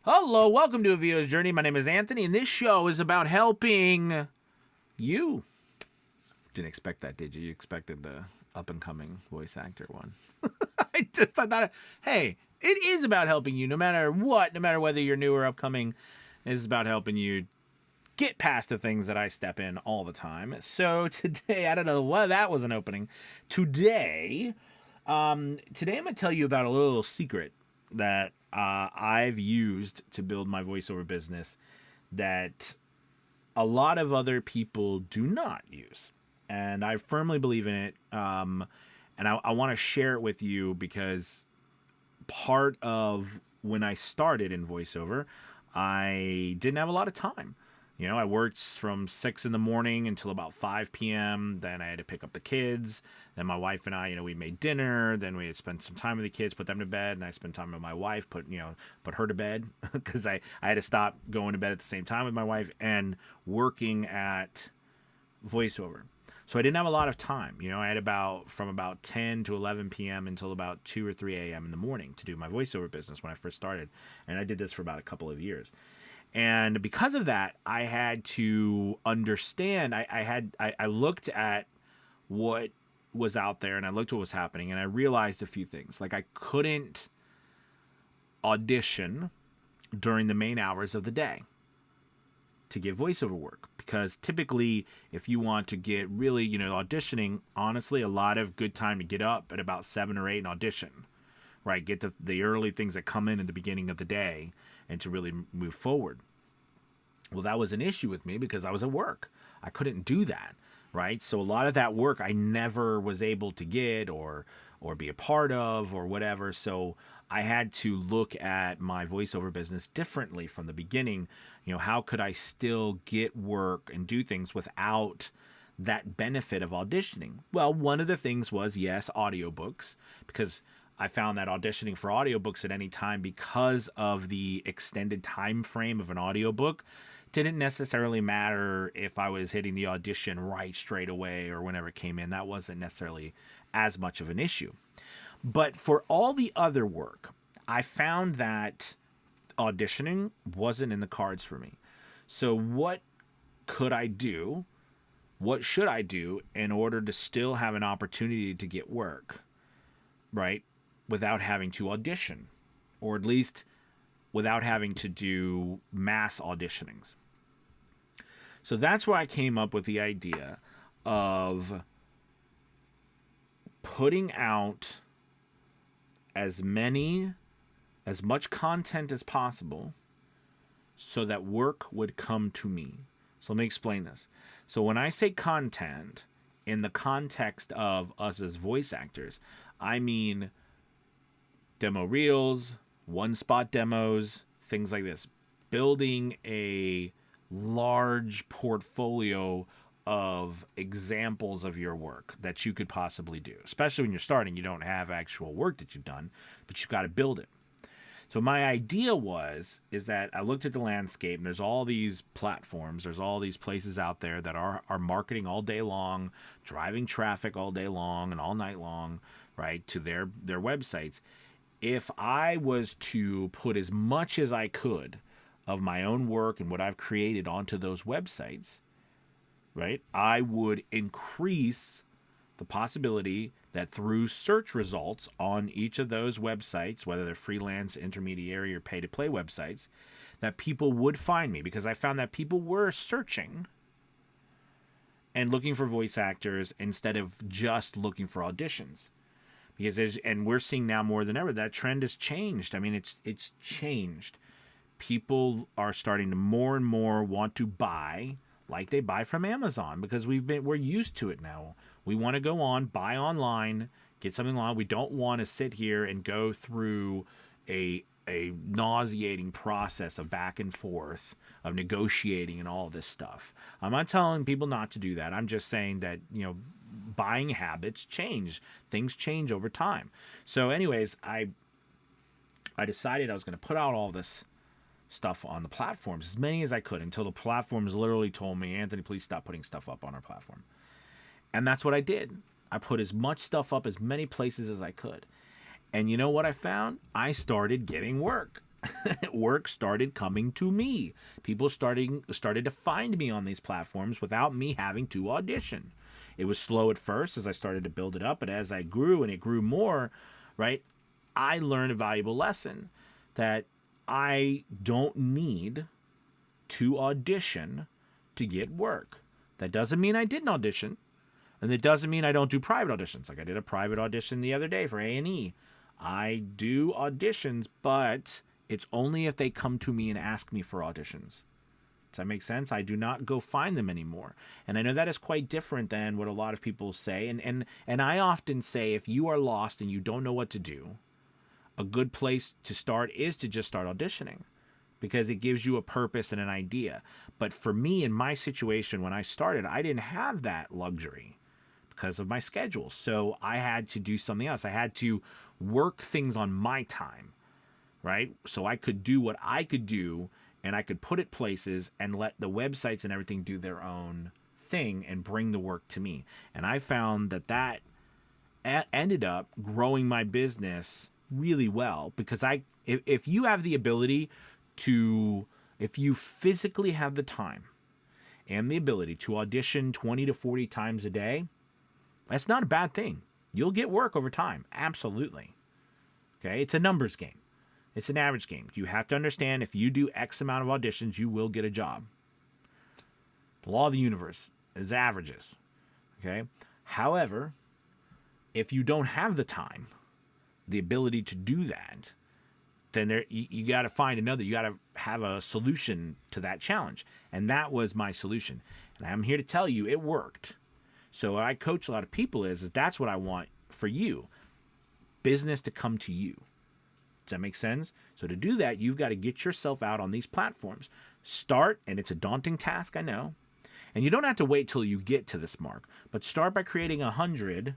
Hello, welcome to A VO's Journey. My name is Anthony, and this show is about helping you. Didn't expect that, did you? You expected the up-and-coming voice actor one. I thought, hey, it is about helping you no matter what, no matter whether you're new or upcoming. This is about helping you get past the things that I step in all the time. So today, I don't know why that was an opening. Today I'm going to tell you about a little secret that I've used to build my voiceover business that a lot of other people do not use. And I firmly believe in it. And I want to share it with you because part of when I started in voiceover, I didn't have a lot of time. You know, I worked from 6 in the morning until about 5 p.m. Then I had to pick up the kids. Then my wife and I, we made dinner. Then we had spent some time with the kids, put them to bed. And I spent time with my wife, put her to bed because I had to stop going to bed at the same time with my wife and working at voiceover. So I didn't have a lot of time. I had from about 10 to 11 p.m. until about 2 or 3 a.m. in the morning to do my voiceover business when I first started. And I did this for about a couple of years. And because of that, I had to understand. I looked at what was out there and I looked at what was happening and I realized a few things. Like I couldn't audition during the main hours of the day to get voiceover work because typically if you want to get really, auditioning, honestly, a lot of good time to get up at about 7 or 8 and audition, right? Get the early things that come in the beginning of the day and to really move forward. Well, that was an issue with me because I was at work. I couldn't do that, right? So a lot of that work I never was able to get or be a part of or whatever. So I had to look at my voiceover business differently from the beginning. How could I still get work and do things without that benefit of auditioning? Well, one of the things was, yes, audiobooks, because I found that auditioning for audiobooks at any time because of the extended time frame of an audiobook didn't necessarily matter if I was hitting the audition right straight away or whenever it came in. That wasn't necessarily as much of an issue. But for all the other work, I found that auditioning wasn't in the cards for me. So what could I do? What should I do in order to still have an opportunity to get work, right? Without having to audition, or at least without having to do mass auditionings. So that's why I came up with the idea of putting out as much content as possible so that work would come to me. So let me explain this. So when I say content in the context of us as voice actors, I mean demo reels, one-spot demos, things like this. Building a large portfolio of examples of your work that you could possibly do. Especially when you're starting, you don't have actual work that you've done, but you've got to build it. So my idea is that I looked at the landscape and there's all these platforms, there's all these places out there that are marketing all day long, driving traffic all day long and all night long, right, to their websites. If I was to put as much as I could of my own work and what I've created onto those websites, right, I would increase the possibility that through search results on each of those websites, whether they're freelance, intermediary, or pay-to-play websites, that people would find me because I found that people were searching and looking for voice actors instead of just looking for auditions. Because and we're seeing now more than ever that trend has changed. I mean, it's changed. People are starting to more and more want to buy like they buy from Amazon because we're used to it now. We want to go on, buy online, get something online. We don't want to sit here and go through a nauseating process of back and forth of negotiating and all this stuff. I'm not telling people not to do that. I'm just saying that, buying habits change. Things change over time. So anyways, I decided I was going to put out all this stuff on the platforms, as many as I could, until the platforms literally told me, Anthony, please stop putting stuff up on our platform. And that's what I did. I put as much stuff up as many places as I could. And you know what I found? I started getting work. work started coming to me. People started to find me on these platforms without me having to audition. It was slow at first as I started to build it up, but as I grew and it grew more, right, I learned a valuable lesson that I don't need to audition to get work. That doesn't mean I didn't audition, and it doesn't mean I don't do private auditions. Like I did a private audition the other day for A&E. I do auditions, but it's only if they come to me and ask me for auditions. Does that make sense? I do not go find them anymore. And I know that is quite different than what a lot of people say. And I often say if you are lost and you don't know what to do, a good place to start is to just start auditioning, because it gives you a purpose and an idea. But for me, in my situation, when I started, I didn't have that luxury because of my schedule. So I had to do something else. I had to work things on my time, right? So I could do what I could do, and I could put it places and let the websites and everything do their own thing and bring the work to me. And I found that ended up growing my business really well, because if you have the ability to, if you physically have the time and the ability to audition 20 to 40 times a day, that's not a bad thing. You'll get work over time. Absolutely. Okay. It's a numbers game. It's an average game. You have to understand, if you do X amount of auditions, you will get a job. The law of the universe is averages. Okay. However, if you don't have the time, the ability to do that, then you got to find another. You got to have a solution to that challenge. And that was my solution. And I'm here to tell you it worked. So what I coach a lot of people is that's what I want for you. Business to come to you. Does that make sense? So to do that, you've got to get yourself out on these platforms. Start, and it's a daunting task, I know. And you don't have to wait till you get to this mark. But start by creating 100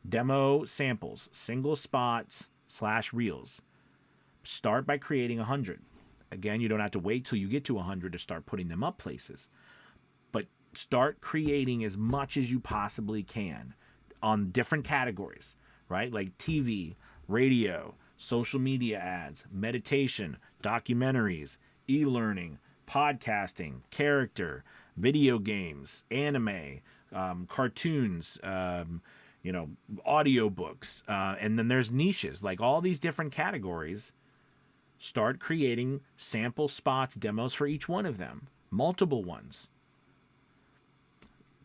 demo samples, single spots / reels. Start by creating 100. Again, you don't have to wait till you get to 100 to start putting them up places. But start creating as much as you possibly can on different categories, right? Like TV, radio, social media ads, meditation, documentaries, e-learning, podcasting, character, video games, anime, cartoons, audiobooks, and then there's niches, like all these different categories. Start creating sample spots, demos for each one of them, multiple ones.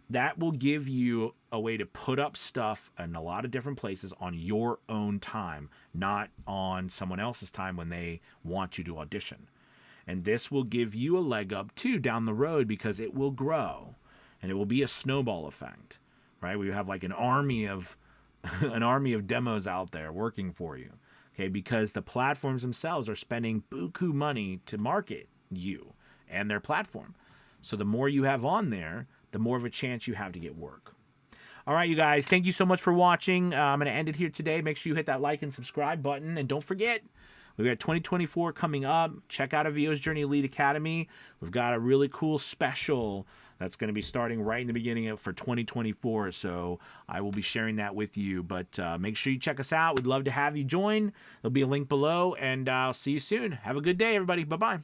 That will give you a way to put up stuff in a lot of different places on your own time, not on someone else's time when they want you to audition. And this will give you a leg up too down the road, because it will grow and it will be a snowball effect, right? We have like an army of demos out there working for you. Okay, because the platforms themselves are spending buku money to market you and their platform. So the more you have on there, the more of a chance you have to get work. All right, you guys, thank you so much for watching. I'm going to end it here today. Make sure you hit that like and subscribe button. And don't forget, we've got 2024 coming up. Check out Avio's Journey Elite Academy. We've got a really cool special that's going to be starting right in the beginning for 2024. So I will be sharing that with you. But make sure you check us out. We'd love to have you join. There'll be a link below. And I'll see you soon. Have a good day, everybody. Bye-bye.